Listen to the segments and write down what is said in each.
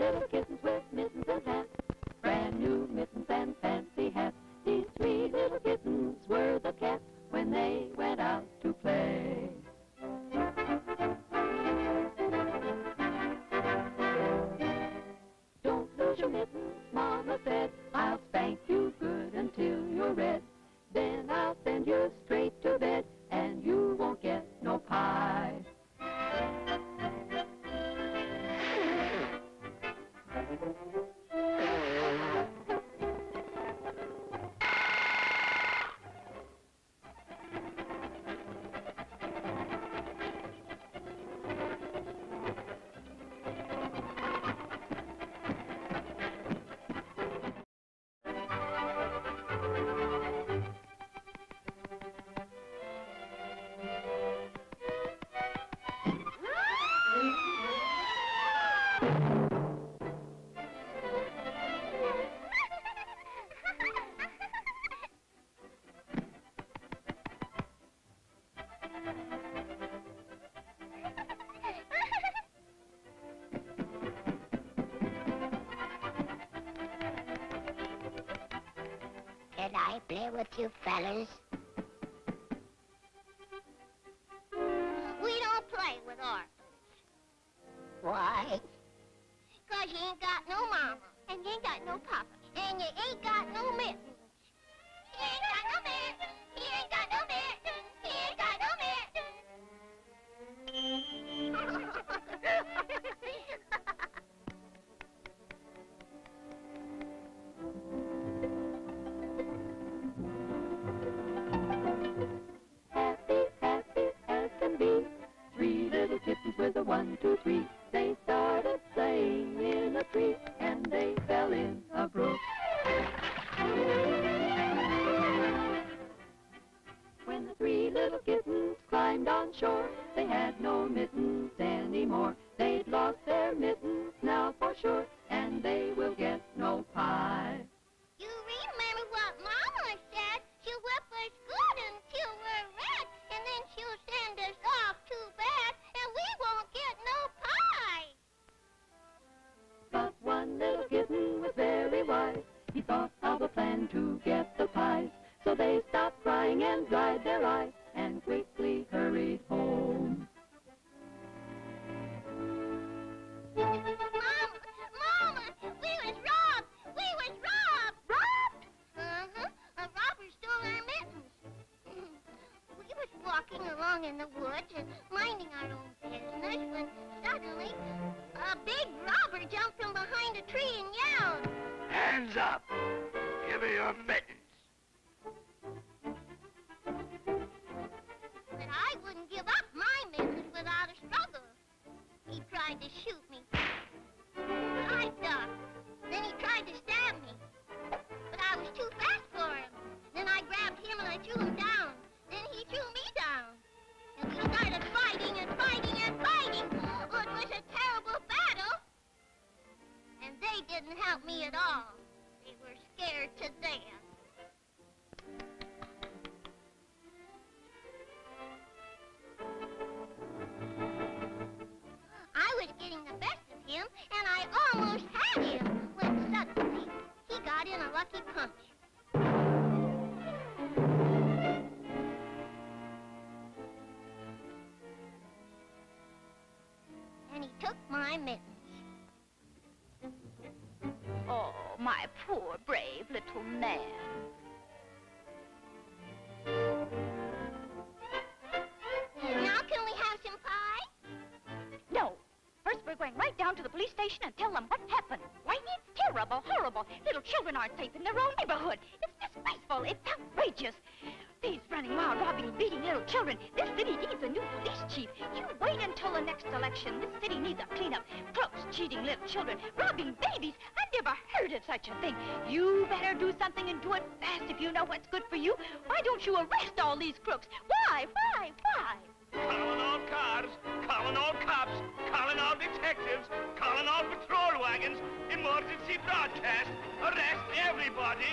little kittens with mittens and hats, brand new mittens and fancy hats. These 3 little kittens were the cats when they went out to play. Don't lose your mittens, Mama said. I'll spank you good until you're red. Then I'll send you straight to bed, and you won't get no pie. Can I play with you fellas? We don't play with orphans. Why? 'Cause you ain't got no mama, and you ain't got no papa, and you ain't got no mittens. You ain't got no mittens. You ain't got no mittens. You ain't got no Happy, happy as can be, 3 little kittens with a 1, 2, 3. They started playing in a tree, and they fell in a brook. When the 3 little kittens climbed on shore, they had no mittens anymore. They'd lost their mittens now for sure, and they will get no pie. You remember what Mama said? She'll whip us good until we're red, and then she'll send us off to bed, and we won't get no pie. But one little kitten was very wise. He thought of a plan to get the pies. So they stopped crying and dried their eyes and quickly hurried home. Mama, we was robbed! We was robbed! Robbed? Uh-huh. A robber stole our mittens. We was walking along in the woods and minding our own business when suddenly a big robber jumped from behind a tree and yelled, Hands up! Give me your mittens. but I wouldn't give up my mittens without a struggle. He tried to shoot me. I ducked. Then he tried to stab me. But I was too fast for him. Then I grabbed him and I threw him down. Then he threw me down. And we started fighting and fighting and fighting. Oh, it was a terrible battle. And they didn't help me at all. They were scared to death. I was getting the best of him, and I almost had him, when suddenly he got in a lucky punch. And he took my mittens. Oh, my poor, brave little man. Now can we have some pie? No. First, we're going right down to the police station and tell them what happened. Why, it's terrible, horrible. Little children aren't safe in their own neighborhood. It's disgraceful. It's outrageous. These running around, robbing, beating little children. This city needs a new police chief. You wait until the next election. This city needs a cleanup. Crooks cheating little children, robbing babies. I never heard of such a thing. You better do something and do it fast if you know what's good for you. Why don't you arrest all these crooks? Why? Calling all cars, calling all cops, calling all detectives, calling all patrol wagons, emergency broadcast, arrest everybody,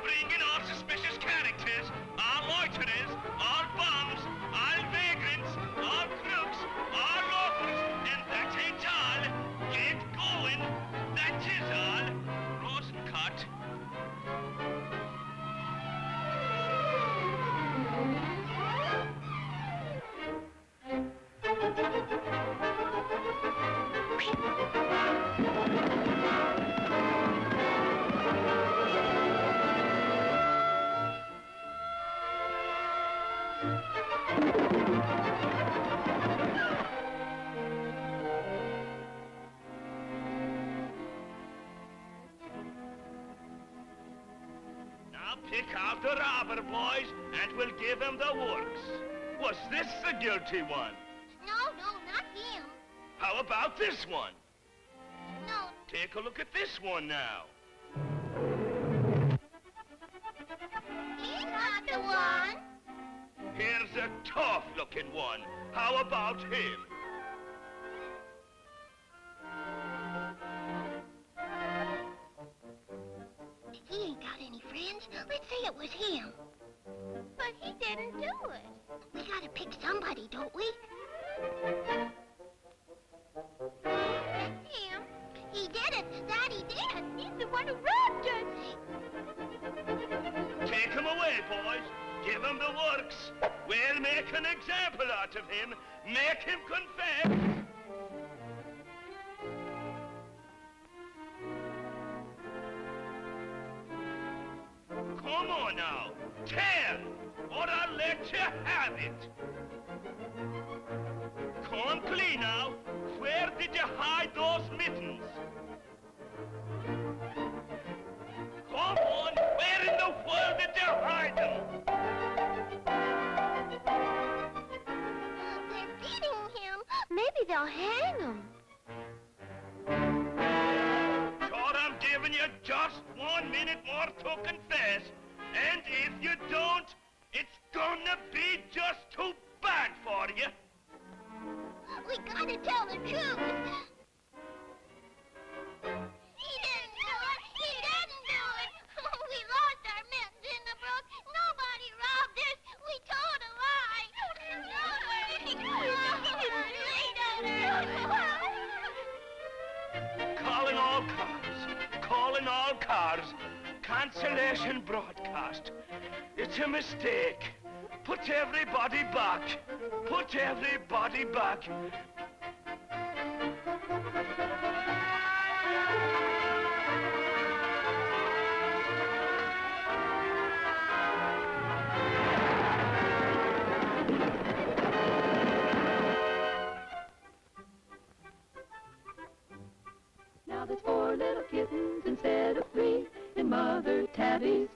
bringing all suspicious characters, all loiterers, all bums, all vagrants, all crooks, all loafers, and that ain't all. Get going. pick out the robber, boys, and we'll give him the works. Was this the guilty one? No, not him. How about this one? No. Take a look at this one now. He's not the one. Here's a tough-looking one. How about him? He ain't got any friends. Let's say it was him. But he didn't do it. We gotta pick somebody, don't we? It's him. He did it. That he did. He's the one who robbed us. Take him away, boys. Give him the works. We'll make an example out of him. Make him confess. Come on now. Tell, or I'll let you have it. Come clean now. Where did you hide those mittens? Come on, where in the world did you hide them? They're beating him. Maybe they'll hang him. Sure, I'm giving you just 1 minute more to confess. And if you don't, it's gonna be just too bad for you. We gotta tell the truth. He didn't do it. He didn't do it. We lost our mittens in the brook. Nobody robbed us. We told a lie. Calling all cars. Calling all cars. Cancellation broadcast. It's a mistake. Put everybody back. Put everybody back. Now there's 4 little kittens instead of 3 in Mother Tabby's